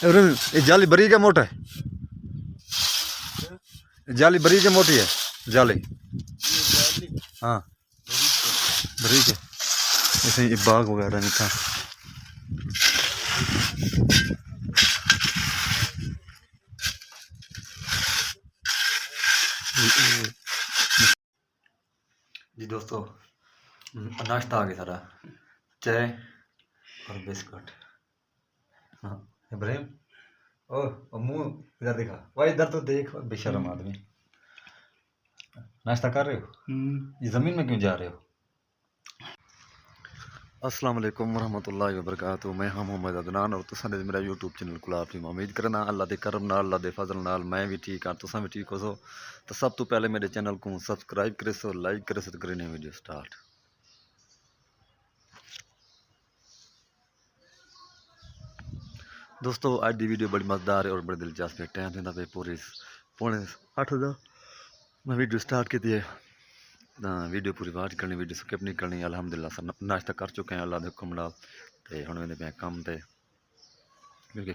ये जाली बरीक है मोटा है? जाली बरीक है मोटी है? जाली हाँ बरीक है। ऐसे ही बाग वगैरह नहीं था। जी दोस्तों, नाश्ता आ गया सारा, चाय और बिस्कुट। हाँ इब्राहिम, ओ मुंह इधर दिखा, भाई इधर तो देख, बेशर्म आदमी। नाश्ता कर रहे हो? ये ज़मीन में क्यों जा रहे हो? अस्सलाम वालेकुम रहमतुल्लाहि व बरकातहू। मैं हम मोहम्मद अदनान और तुसां दे मेरा यूट्यूब चैनल को आप उम्मीद करना अल्लाह दे करम नाल, अल्लाह दे फजल नाल मैं भी ठीक हाँ, तुसां भी ठीक हो सो। तो सब तो पहले मेरे चैनल को सब्सक्राइब करे सो, लाइक करे सो, तो करें वीडियो स्टार्ट। दोस्तों आज की वीडियो बड़ी मज़ेदार है और बड़ी दिलचस्प है। टाइम थी पे पूरी 7:45 दा मैं वीडियो स्टार्ट की है। वीडियो पूरी वाच करनी, वीडियो स्किप नहीं करनी। अल्हम्दुलिल्लाह सब नाश्ता कर चुके हैं अल्लाह के हुक्म नाल, ते हुण वेंदे पे कम ते, क्योंकि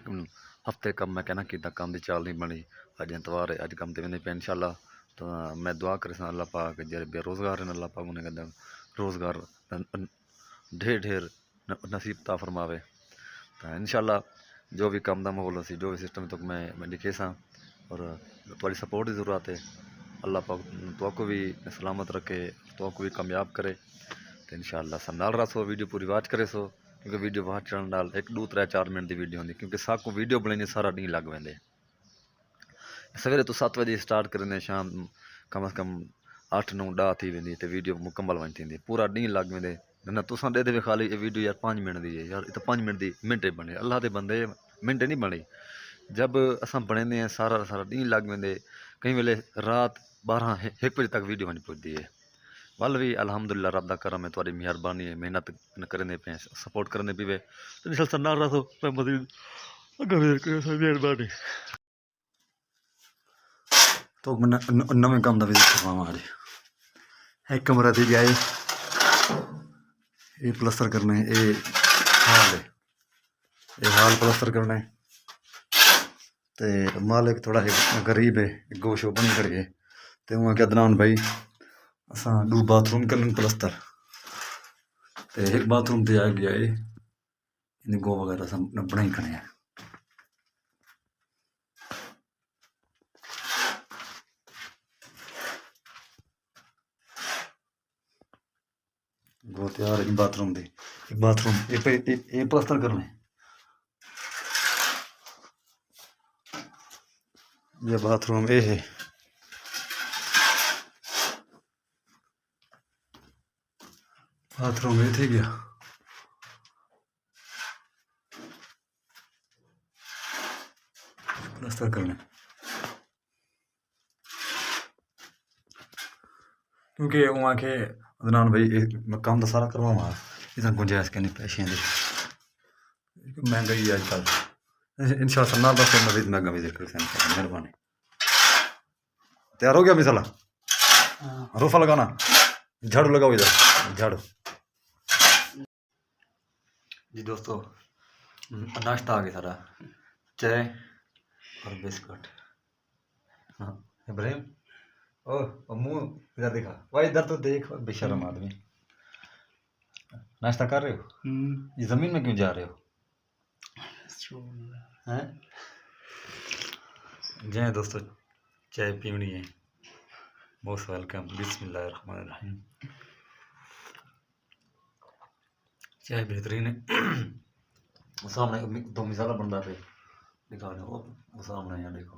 हफ्ते कम मैं कहना कि काम की चाल नहीं बनी। अज एतवार है, अज कम ते वेंदे पे इंशाअल्लाह। तो मैं दुआ करे अल्लाह पाक जेह्ड़े बेरोज़गार हैं अल्लाह पाक उन्हें कहते रोज़गार ढेर ढेर नसीब ता फरमावे। तो इंशाअल्लाह जो भी काम का माहौल सी, जो भी सिस्टम तो मैं लिखे सा, और थोड़ी सपोर्ट की ज़रूरत है। अल्लाह पाक तो को भी सलामत रखे, तो को भी कामयाब करे। तो इंशाअल्लाह सब नाल रसो, वीडियो पूरी वाच करे सो, क्योंकि वीडियो वाच चढ़ने नाल 1 2 3 4 मिनट की वीडियो होंगी, क्योंकि साकू वीडियो बनाने सारा दिन लग वेंदे। सवेरे तो 7 बजे स्टार्ट करें, शाम कम अज़ कम 8 9 10 थी वेंदी, तो वीडियो मुकम्मल वन थी, पूरा दिन लग वेंदे। ना तुसां दे दे खाली ये वीडियो यार 5 मिनट की है यार, तो 5 मिनट की मिनटे बने, अल्लाह के बंदे मिनटे नहीं बने। जब असां बनाने हैं सारा सारा दिन लग वेंदे, कई वेले रात 12 1 बजे तक वीडियो बन पुजदी है। वल भी अल्हम्दुलिल्लाह रब दा करम है, थोड़ी मेहरबानी है, मेहनत करने पे सपोर्ट करने पे तो निशल सन्ना रखो मैं मजीद मेहरबानी। तो नवे काम का विजिट करवावा आज। एक कमरा दी गया, ये प्लस्तर करना है, ये हाल है, ये हाल प्लस्तर करना है। तो मालिक थोड़ा गरीब है, गोशो बनी करिए। तो वहाँ क्या अदनान भाई असा 2 बाथरूम करन प्लस्तर, तो एक बाथरूम ते आ गया है, इन गो वगैरह सब बनाई करने हैं। गो तैयार है बाथरूम दे, एक बाथरूम ये प्लस्तर करना है। ये बाथरूम ये है, बाथरूम ये थी गया। प्लस्तर करना है, क्योंकि वहाँ के अदनान भाई काम तो सारा करवावा, इतना गुंजाइश करनी पैसे की, महंगाई अजकल। इंशाअल्लाह सन्ना बस मजीद महंगा भी जिक्र से मेहरबानी। तैयार हो गया मिसाला? रूफा लगाना, झाड़ू लगाओ इधर, झाड़ू। जी दोस्तों, नाश्ता आ गया सारा, चाय और बिस्कुट। हाँ इब्राहिम, ओ मुंह इधर दिखा, भाई इधर तो देख, बेशर्म आदमी। नाश्ता कर रहे हो? ये ज़मीन में क्यों जा रहे हो? हैं? जय दोस्तों, चाय पीनी है, मोस्ट वेलकम। बिस्मिल्लाहिर्रहमानिर्रहीम। चाय बेहतरीन है। सामने 2 मिसाला बनता पे दिखा दो, वो सामने यहाँ देखो।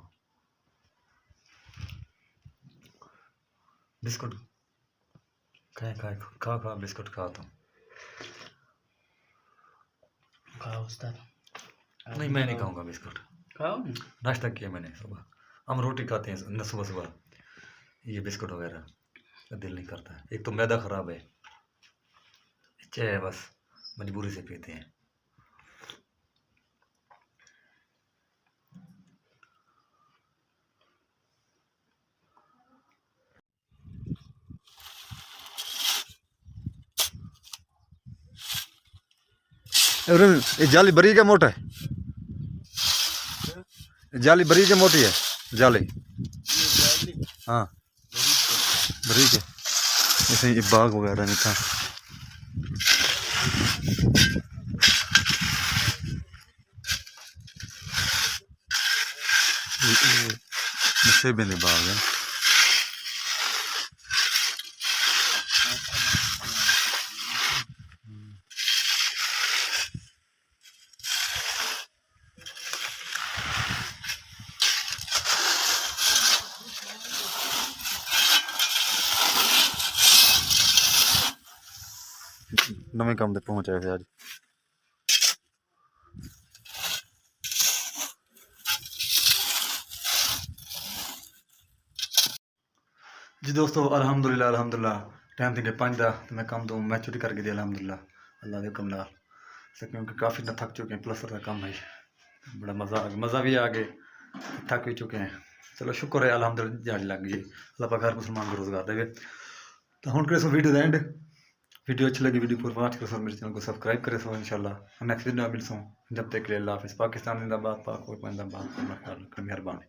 बिस्कुट खाए खाए खा खा बिस्कुट खा तुम। खाओ उस्ताद। नहीं मैं नहीं खाऊंगा बिस्कुट, खाओ। नाश्ता किया मैंने सुबह, हम रोटी खाते हैं सुबह सुबह, ये बिस्कुट वगैरह दिल नहीं करता। एक तो मैदा ख़राब है, चाय बस मजबूरी से पीते हैं। ये जाली बरीक है मोटा है? जाली बरीक है मोटी है जाली? हाँ बरीक है। जैसे ये बाग वगैरह नहीं था। सेबें दे बाग है। नवे काम ते पहुंचाए थे आज। जी दोस्तों अल्हम्दुलिल्लाह अल्हम्दुलिल्लाह टाइम थे 5 दा तो मैं काम तो मैं छुट्टी करके दी अल्हम्दुलिल्लाह अल्लाह के हुक्म नाल। क्योंकि काफ़ी ना थक चुके हैं, प्लस्तर का काम है, बड़ा मज़ा भी आ गए, थक भी चुके हैं। चलो शुक्र है अल्हम्दुलिल्लाह दिहाड़ी लग गई, अल्लाह पाक हर मुसलमान को रोज़गार देवे। तो हुण करे सो वीडियो दा एंड। वीडियो अच्छी लगी वीडियो पूरी वॉच करो, मेरे चैनल को सब्सक्राइब करे सो इंशाल्लाह नेक्स्ट वीडियो में मिलसूँ। जब तक के लिए अल्लाह हाफिज़। पाकिस्तान जिंदाबाद, पाक और जिंदाबाद। मेहरबानी।